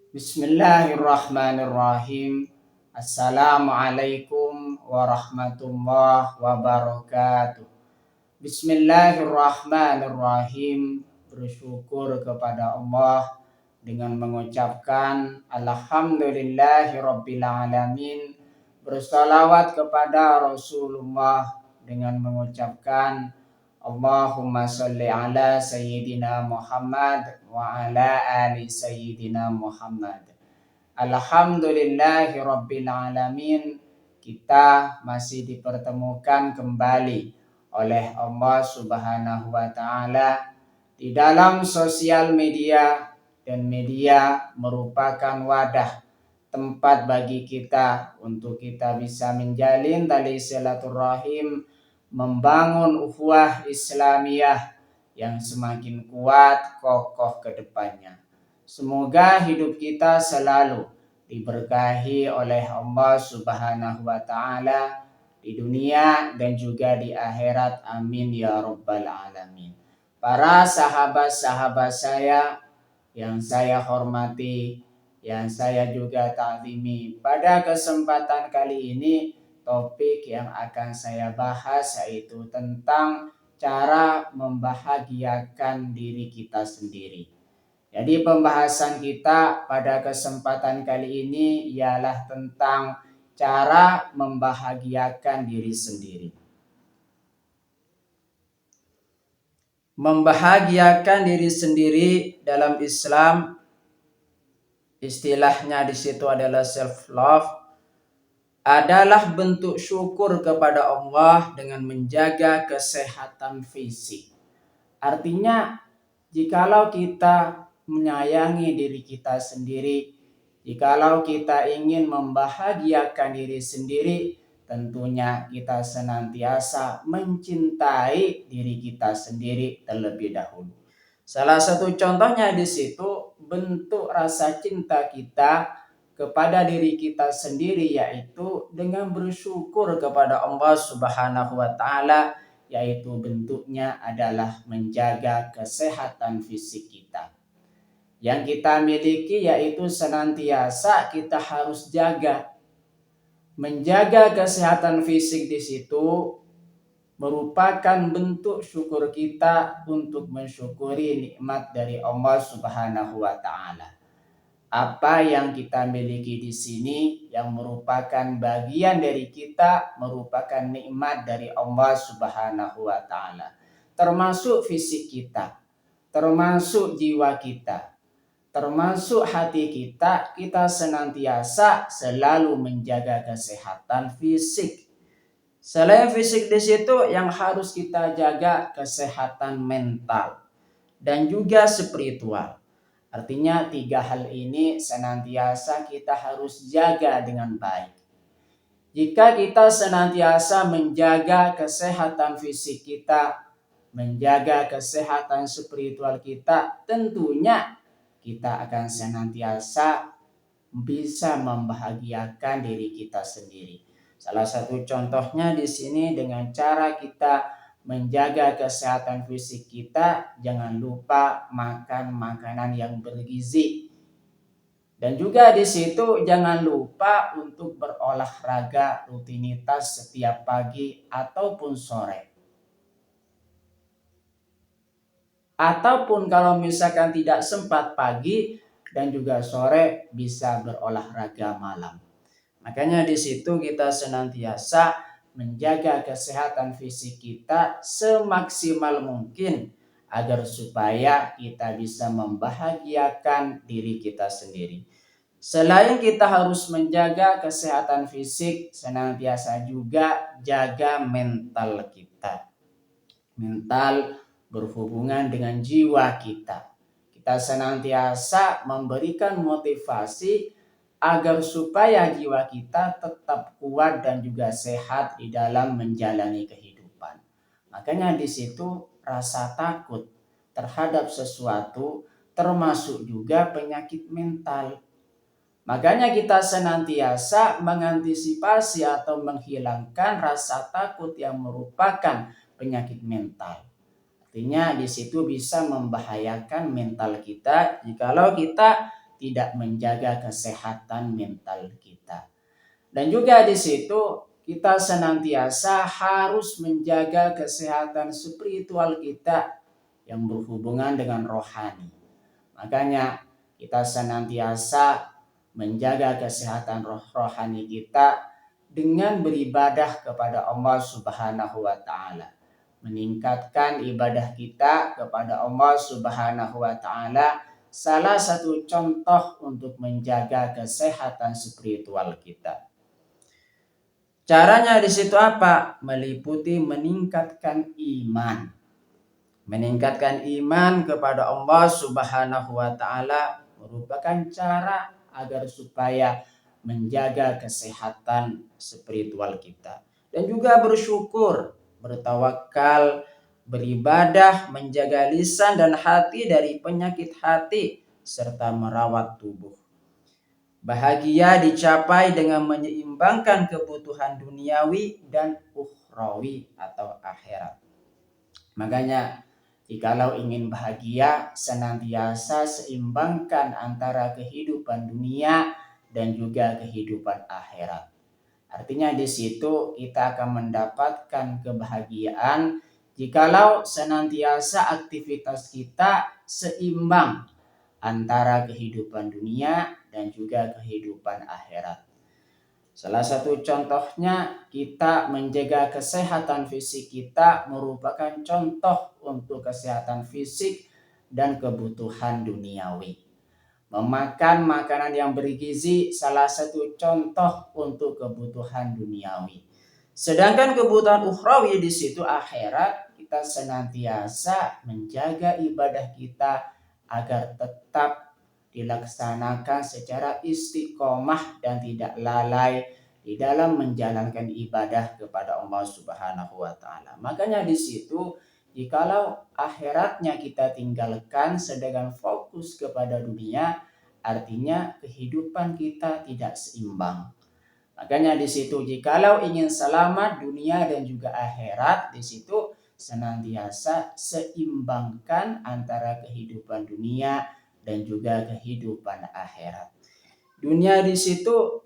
Bismillahirrahmanirrahim. Assalamualaikum warahmatullahi wabarakatuh. Bismillahirrahmanirrahim. Bersyukur kepada Allah dengan mengucapkan Alhamdulillahirabbil alamin. Bersalawat kepada Rasulullah dengan mengucapkan Allahumma sholli ala Sayyidina Muhammad wa ala ali Sayyidina Muhammad. Alhamdulillahi Rabbil Alamin. Kita masih dipertemukan kembali oleh Allah Subhanahu wa Ta'ala di dalam sosial media, dan media merupakan wadah tempat bagi kita untuk kita bisa menjalin tali silaturahim, membangun ukhuwah Islamiyah yang semakin kuat kokoh ke depannya. Semoga hidup kita selalu diberkahi oleh Allah Subhanahu wa Ta'ala di dunia dan juga di akhirat. Amin ya rabbal alamin. Para sahabat-sahabat saya yang saya hormati, yang saya juga ta'zimi, pada kesempatan kali ini topik yang akan saya bahas yaitu tentang cara membahagiakan diri kita sendiri. Jadi pembahasan kita pada kesempatan kali ini ialah tentang cara membahagiakan diri sendiri. Membahagiakan diri sendiri dalam Islam, istilahnya di situ adalah self love, adalah bentuk syukur kepada Allah dengan menjaga kesehatan fisik. Artinya, jikalau kita menyayangi diri kita sendiri, jikalau kita ingin membahagiakan diri sendiri, tentunya kita senantiasa mencintai diri kita sendiri terlebih dahulu. Salah satu contohnya di situ bentuk rasa cinta kita kepada diri kita sendiri yaitu dengan bersyukur kepada Allah Subhanahu wa Ta'ala, yaitu bentuknya adalah menjaga kesehatan fisik kita. Yang kita miliki yaitu senantiasa kita harus jaga. Menjaga kesehatan fisik di situ merupakan bentuk syukur kita untuk mensyukuri nikmat dari Allah Subhanahu wa Ta'ala. Apa yang kita miliki di sini yang merupakan bagian dari kita merupakan nikmat dari Allah Subhanahu wa Ta'ala. Termasuk fisik kita, termasuk jiwa kita, termasuk hati kita, kita senantiasa selalu menjaga kesehatan fisik. Selain fisik di situ yang harus kita jaga kesehatan mental dan juga spiritual. Artinya 3 hal ini senantiasa kita harus jaga dengan baik. Jika kita senantiasa menjaga kesehatan fisik kita, menjaga kesehatan spiritual kita, tentunya kita akan senantiasa bisa membahagiakan diri kita sendiri. Salah satu contohnya di sini dengan cara kita menjaga kesehatan fisik kita, jangan lupa makan makanan yang bergizi. Dan juga di situ jangan lupa untuk berolahraga rutinitas setiap pagi ataupun sore. Ataupun kalau misalkan tidak sempat pagi dan juga sore, bisa berolahraga malam. Makanya di situ kita senantiasa menjaga kesehatan fisik kita semaksimal mungkin agar supaya kita bisa membahagiakan diri kita sendiri. Selain kita harus menjaga kesehatan fisik, senantiasa juga jaga mental kita. Mental berhubungan dengan jiwa kita. Kita senantiasa memberikan motivasi agar supaya jiwa kita tetap kuat dan juga sehat di dalam menjalani kehidupan. Makanya di situ rasa takut terhadap sesuatu termasuk juga penyakit mental. Makanya kita senantiasa mengantisipasi atau menghilangkan rasa takut yang merupakan penyakit mental. Artinya di situ bisa membahayakan mental kita jikalau kita tidak menjaga kesehatan mental kita. Dan juga di situ kita senantiasa harus menjaga kesehatan spiritual kita yang berhubungan dengan rohani. Makanya kita senantiasa menjaga kesehatan rohani kita dengan beribadah kepada Allah Subhanahu wa taala. Meningkatkan ibadah kita kepada Allah Subhanahu wa taala salah satu contoh untuk menjaga kesehatan spiritual kita. Caranya di situ apa? Meliputi meningkatkan iman. Meningkatkan iman kepada Allah Subhanahu wa taala merupakan cara agar supaya menjaga kesehatan spiritual kita. Dan juga bersyukur, bertawakal, beribadah, menjaga lisan dan hati dari penyakit hati serta merawat tubuh. Bahagia dicapai dengan menyeimbangkan kebutuhan duniawi dan ukhrawi atau akhirat. Makanya jikalau ingin bahagia, senantiasa seimbangkan antara kehidupan dunia dan juga kehidupan akhirat. Artinya di situ kita akan mendapatkan kebahagiaan jikalau senantiasa aktivitas kita seimbang antara kehidupan dunia dan juga kehidupan akhirat. Salah satu contohnya kita menjaga kesehatan fisik kita merupakan contoh untuk kesehatan fisik dan kebutuhan duniawi. Memakan makanan yang bergizi salah satu contoh untuk kebutuhan duniawi. Sedangkan kebutuhan ukhrawi di situ akhirat, kita senantiasa menjaga ibadah kita agar tetap dilaksanakan secara istiqomah dan tidak lalai di dalam menjalankan ibadah kepada Allah Subhanahu wa taala. Makanya di situ jikalau akhiratnya kita tinggalkan sedangkan fokus kepada dunia, artinya kehidupan kita tidak seimbang. Makanya di situ jikalau ingin selamat dunia dan juga akhirat, di situ senantiasa seimbangkan antara kehidupan dunia dan juga kehidupan akhirat. Dunia di situ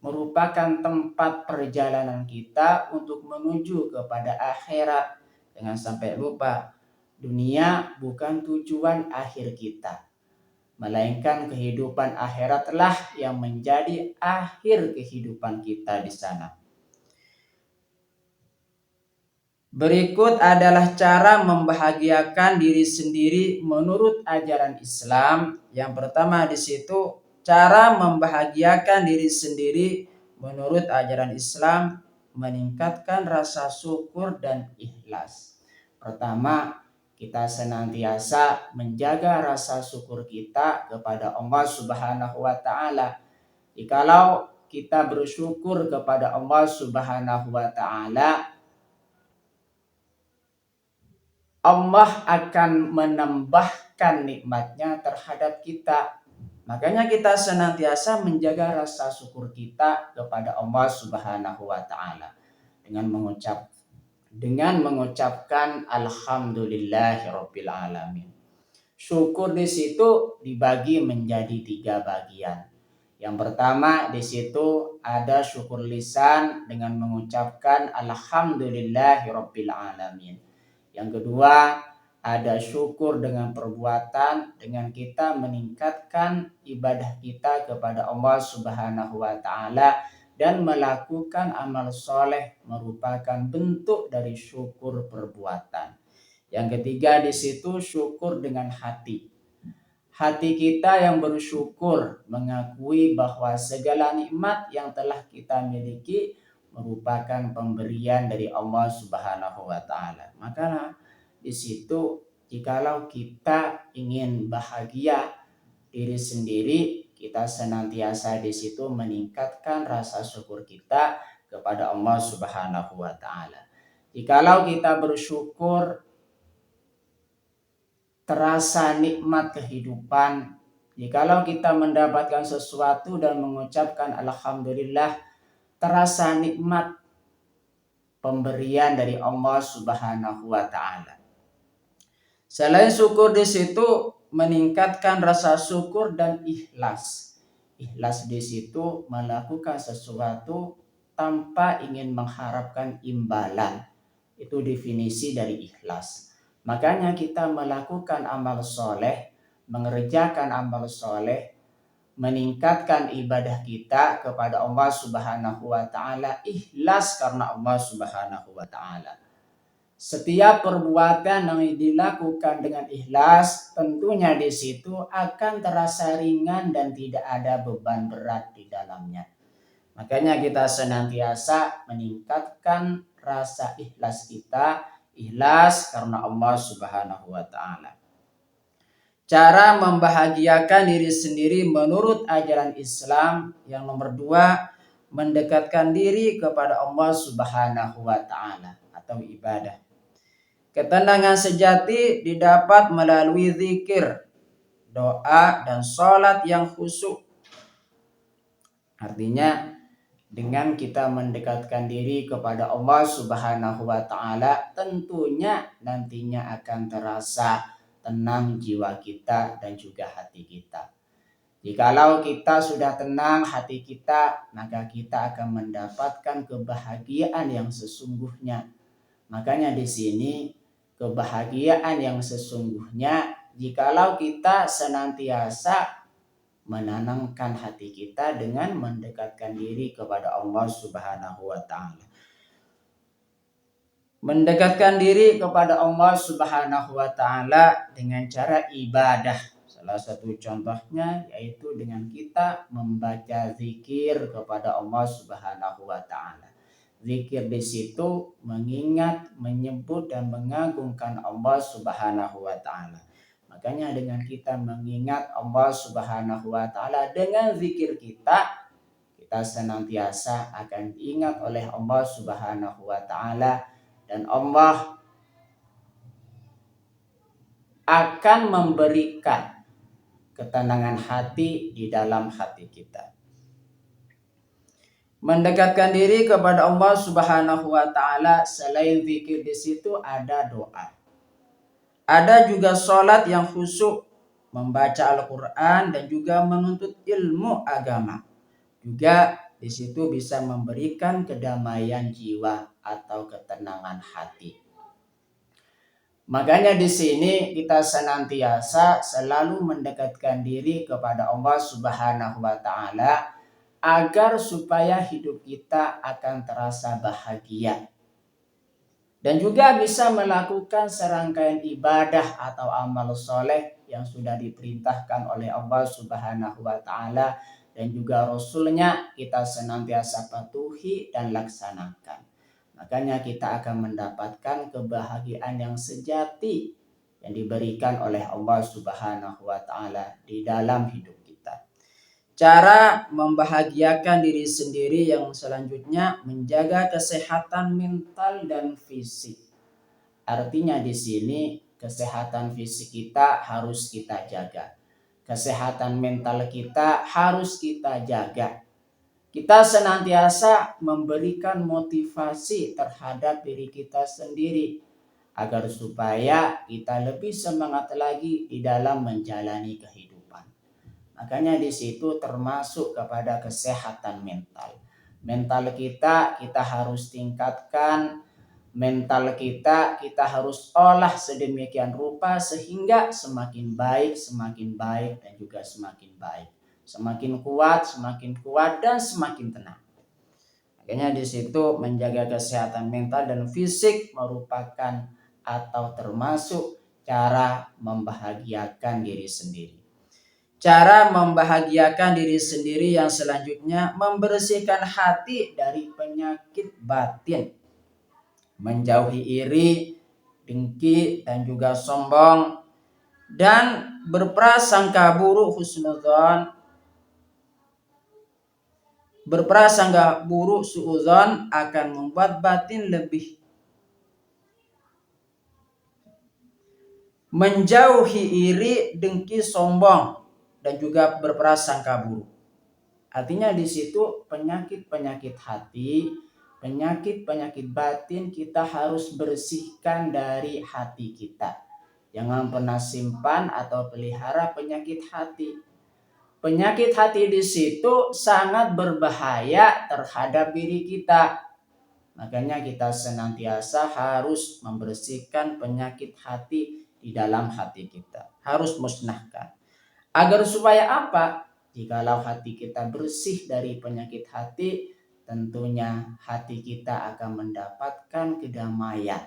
merupakan tempat perjalanan kita untuk menuju kepada akhirat. Jangan sampai lupa, dunia bukan tujuan akhir kita, melainkan kehidupan akhiratlah yang menjadi akhir kehidupan kita di sana. Berikut adalah cara membahagiakan diri sendiri menurut ajaran Islam. Yang pertama di situ cara membahagiakan diri sendiri menurut ajaran Islam meningkatkan rasa syukur dan ikhlas. Pertama, kita senantiasa menjaga rasa syukur kita kepada Allah Subhanahu wa taala. Jikalau kita bersyukur kepada Allah Subhanahu wa taala, Allah akan menambahkan nikmatnya terhadap kita. Makanya kita senantiasa menjaga rasa syukur kita kepada Allah Subhanahu wa taala dengan mengucapkan alhamdulillahirabbil alamin. Syukur di situ dibagi menjadi 3 bagian. Yang pertama di situ ada syukur lisan dengan mengucapkan alhamdulillahirabbil alamin. Yang kedua, ada syukur dengan perbuatan dengan kita meningkatkan ibadah kita kepada Allah Subhanahu wa taala dan melakukan amal soleh merupakan bentuk dari syukur perbuatan. Yang ketiga di situ syukur dengan hati. Hati kita yang bersyukur mengakui bahwa segala nikmat yang telah kita miliki merupakan pemberian dari Allah Subhanahu wa taala. Maka di situ jikalau kita ingin bahagia diri sendiri, kita senantiasa di situ meningkatkan rasa syukur kita kepada Allah Subhanahu wa taala. Jikalau kita bersyukur, terasa nikmat kehidupan. Jikalau kita mendapatkan sesuatu dan mengucapkan alhamdulillah, terasa nikmat pemberian dari Allah Subhanahu wa taala. Selain syukur di situ meningkatkan rasa syukur dan ikhlas. Ikhlas di situ melakukan sesuatu tanpa ingin mengharapkan imbalan. Itu definisi dari ikhlas. Makanya kita melakukan amal soleh, mengerjakan amal soleh, meningkatkan ibadah kita kepada Allah Subhanahu wa taala, ikhlas karena Allah Subhanahu wa taala. Setiap perbuatan yang dilakukan dengan ikhlas, tentunya di situ akan terasa ringan dan tidak ada beban berat di dalamnya. Makanya kita senantiasa meningkatkan rasa ikhlas kita, ikhlas karena Allah Subhanahu wa taala. Cara membahagiakan diri sendiri menurut ajaran Islam yang nomor 2, mendekatkan diri kepada Allah Subhanahu wa taala atau ibadah. Ketenangan sejati didapat melalui zikir, doa, dan sholat yang khusyuk. Artinya dengan kita mendekatkan diri kepada Allah Subhanahu wa taala, tentunya nantinya akan terasa tenang jiwa kita dan juga hati kita. Jikalau kita sudah tenang hati kita, maka kita akan mendapatkan kebahagiaan yang sesungguhnya. Makanya di sini kebahagiaan yang sesungguhnya jikalau kita senantiasa menenangkan hati kita dengan mendekatkan diri kepada Allah Subhanahu wa taala. Mendekatkan diri kepada Allah Subhanahu wa taala dengan cara ibadah. Salah satu contohnya yaitu dengan kita membaca zikir kepada Allah Subhanahu wa taala. Zikir di situ mengingat, menyebut dan mengagungkan Allah Subhanahu wa taala. Makanya dengan kita mengingat Allah Subhanahu wa taala dengan zikir kita senantiasa akan diingat oleh Allah Subhanahu wa taala dan Allah akan memberikan ketenangan hati di dalam hati kita. Mendekatkan diri kepada Allah Subhanahu wa taala selain zikir di situ ada doa. Ada juga sholat yang khusyuk, membaca Al-Qur'an dan juga menuntut ilmu agama. Juga di situ bisa memberikan kedamaian jiwa atau ketenangan hati. Makanya di sini kita senantiasa selalu mendekatkan diri kepada Allah Subhanahu wa taala agar supaya hidup kita akan terasa bahagia. Dan juga bisa melakukan serangkaian ibadah atau amal soleh yang sudah diperintahkan oleh Allah Subhanahu wa taala dan juga Rasulnya, kita senantiasa patuhi dan laksanakan. Makanya kita akan mendapatkan kebahagiaan yang sejati yang diberikan oleh Allah Subhanahu wa taala di dalam hidup kita. Cara membahagiakan diri sendiri yang selanjutnya menjaga kesehatan mental dan fisik. Artinya di sini kesehatan fisik kita harus kita jaga. Kesehatan mental kita harus kita jaga. Kita senantiasa memberikan motivasi terhadap diri kita sendiri agar supaya kita lebih semangat lagi di dalam menjalani kehidupan. Makanya di situ termasuk kepada kesehatan mental. Mental kita harus tingkatkan. Mental kita harus olah sedemikian rupa sehingga semakin baik dan juga semakin baik. Semakin kuat dan semakin tenang. Makanya di situ menjaga kesehatan mental dan fisik merupakan atau termasuk cara membahagiakan diri sendiri. Cara membahagiakan diri sendiri yang selanjutnya membersihkan hati dari penyakit batin. Menjauhi iri, dengki dan juga sombong dan berprasangka buruk husnudzon. Berprasangka buruk suudzon akan membuat batin lebih. Menjauhi iri, dengki, sombong dan juga berprasangka buruk. Artinya di situ penyakit-penyakit hati, penyakit-penyakit batin kita harus bersihkan dari hati kita. Jangan pernah simpan atau pelihara penyakit hati. Penyakit hati di situ sangat berbahaya terhadap diri kita. Makanya kita senantiasa harus membersihkan penyakit hati di dalam hati kita. Harus musnahkan. Agar supaya apa? Jikalau hati kita bersih dari penyakit hati, tentunya hati kita akan mendapatkan kedamaian.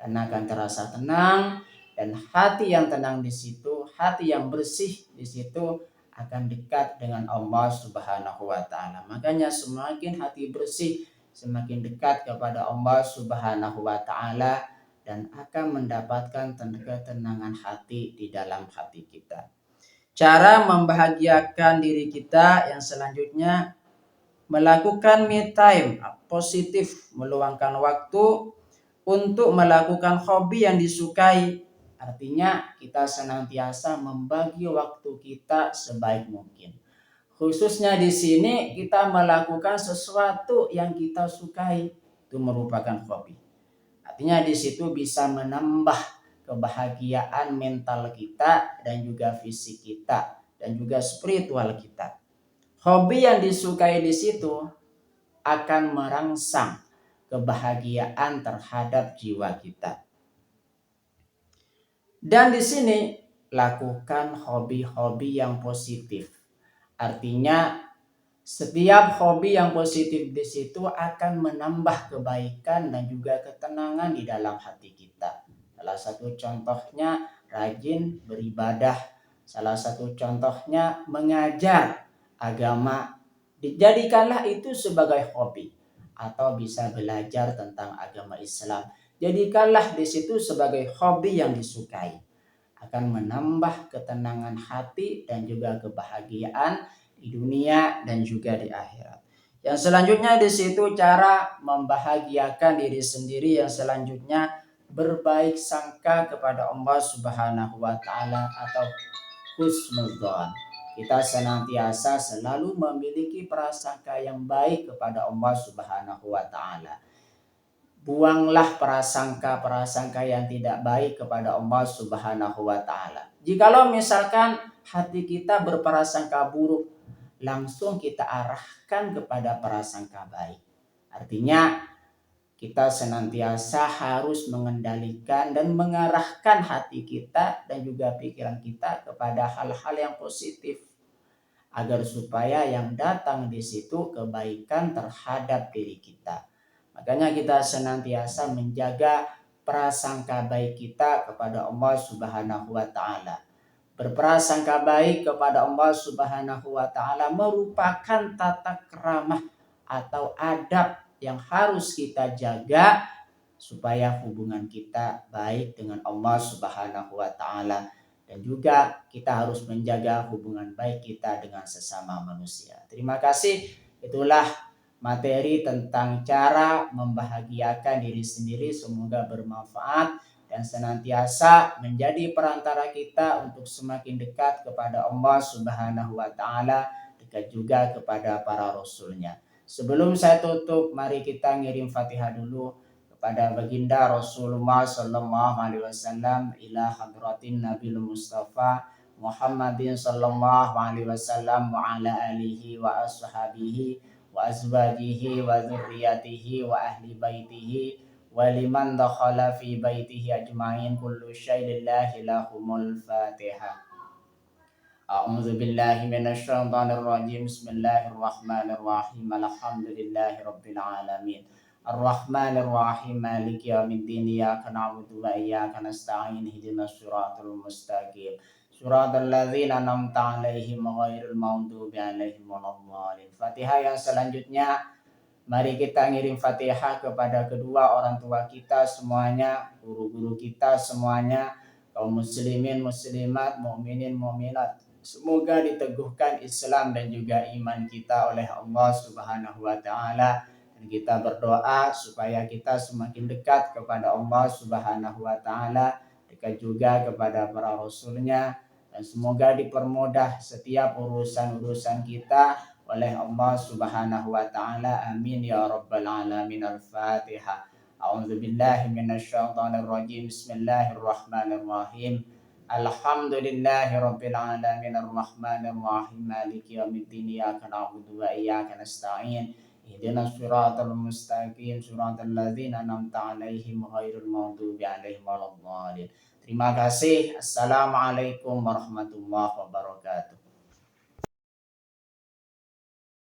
Karena akan terasa tenang, dan hati yang tenang di situ, hati yang bersih di situ akan dekat dengan Allah Subhanahu wa taala. Makanya semakin hati bersih, semakin dekat kepada Allah Subhanahu wa taala dan akan mendapatkan ketenangan hati di dalam hati kita. Cara membahagiakan diri kita yang selanjutnya, melakukan me time positif, meluangkan waktu untuk melakukan hobi yang disukai. Artinya kita senantiasa membagi waktu kita sebaik mungkin. Khususnya di sini kita melakukan sesuatu yang kita sukai, itu merupakan hobi. Artinya di situ bisa menambah kebahagiaan mental kita dan juga fisik kita dan juga spiritual kita. Hobi yang disukai di situ akan merangsang kebahagiaan terhadap jiwa kita. Dan di sini lakukan hobi-hobi yang positif. Artinya setiap hobi yang positif di situ akan menambah kebaikan dan juga ketenangan di dalam hati kita. Salah satu contohnya rajin beribadah. Salah satu contohnya mengajar agama. Dijadikanlah itu sebagai hobi. Atau bisa belajar tentang agama Islam. Jadikanlah di situ sebagai hobi yang disukai. Akan menambah ketenangan hati dan juga kebahagiaan di dunia dan juga di akhirat. Yang selanjutnya di situ cara membahagiakan diri sendiri, yang selanjutnya berbaik sangka kepada Allah Subhanahu wa taala atau husnudzon. Kita senantiasa selalu memiliki prasangka yang baik kepada Allah Subhanahu wa taala. Buanglah prasangka-prasangka yang tidak baik kepada Allah Subhanahu wa taala. Jikalau misalkan hati kita berprasangka buruk, langsung kita arahkan kepada prasangka baik. Artinya kita senantiasa harus mengendalikan dan mengarahkan hati kita dan juga pikiran kita kepada hal-hal yang positif agar supaya yang datang di situ kebaikan terhadap diri kita. Makanya kita senantiasa menjaga prasangka baik kita kepada Allah Subhanahu wa taala. Berprasangka baik kepada Allah Subhanahu wa taala merupakan tata keramah atau adab yang harus kita jaga supaya hubungan kita baik dengan Allah Subhanahu wa taala, dan juga kita harus menjaga hubungan baik kita dengan sesama manusia. Terima kasih. Itulah materi tentang cara membahagiakan diri sendiri. Semoga bermanfaat dan senantiasa menjadi perantara kita untuk semakin dekat kepada Allah Subhanahu wa taala, dekat juga kepada para rasulnya. Sebelum saya tutup, mari kita ngirim Fatihah dulu kepada baginda Rasulullah sallallahu alaihi wasallam, ila hadratin Nabil Mustafa Muhammadin sallallahu alaihi wasallam wa ala alihi wa ashabihi wa azwajihi wa dzurriyyatihi wa ahli baitihi wa liman dakhala fi baitihi ajma'in kullu syai'in lillahi lahumul Fatihah. A'udzu billahi minasyaitonir rajim. Bismillahirrahmanirrahim. Alhamdulillahi rabbil alamin. Ar-Rahmanir Rahim. Maliki yaumiddin. Iyyaka na'budu wa iyyaka nasta'in. Ihdinas siratal mustaqim. Siratal ladzina an'amta 'alaihim ghairil maghdubi 'alaihim waladdallin. Fatihah yang selanjutnya, mari kita ngirim Fatihah kepada kedua orang tua kita semuanya, guru-guru kita semuanya, kaum muslimin muslimat, mukminin mukminat. Semoga diteguhkan Islam dan juga iman kita oleh Allah Subhanahu wa taala, dan kita berdoa supaya kita semakin dekat kepada Allah Subhanahu wa taala, dekat juga kepada para rasulnya, dan semoga dipermudah setiap urusan-urusan kita oleh Allah Subhanahu wa taala. Amin ya rabbal alamin. Al-Fatihah. A'udzubillahi minasyaitonirrajim. Bismillahirrahmanirrahim. Alhamdulillahirabbil alamin arrahmanir rahim maliki yaumiddin iyyaka na'budu wa iyyaka nasta'in ihdinas siratal mustaqim siratal ladzina an'amta 'alaihim ghairil maghdubi 'alaihim waladdallin. Terima kasih. Assalamualaikum warahmatullahi wabarakatuh.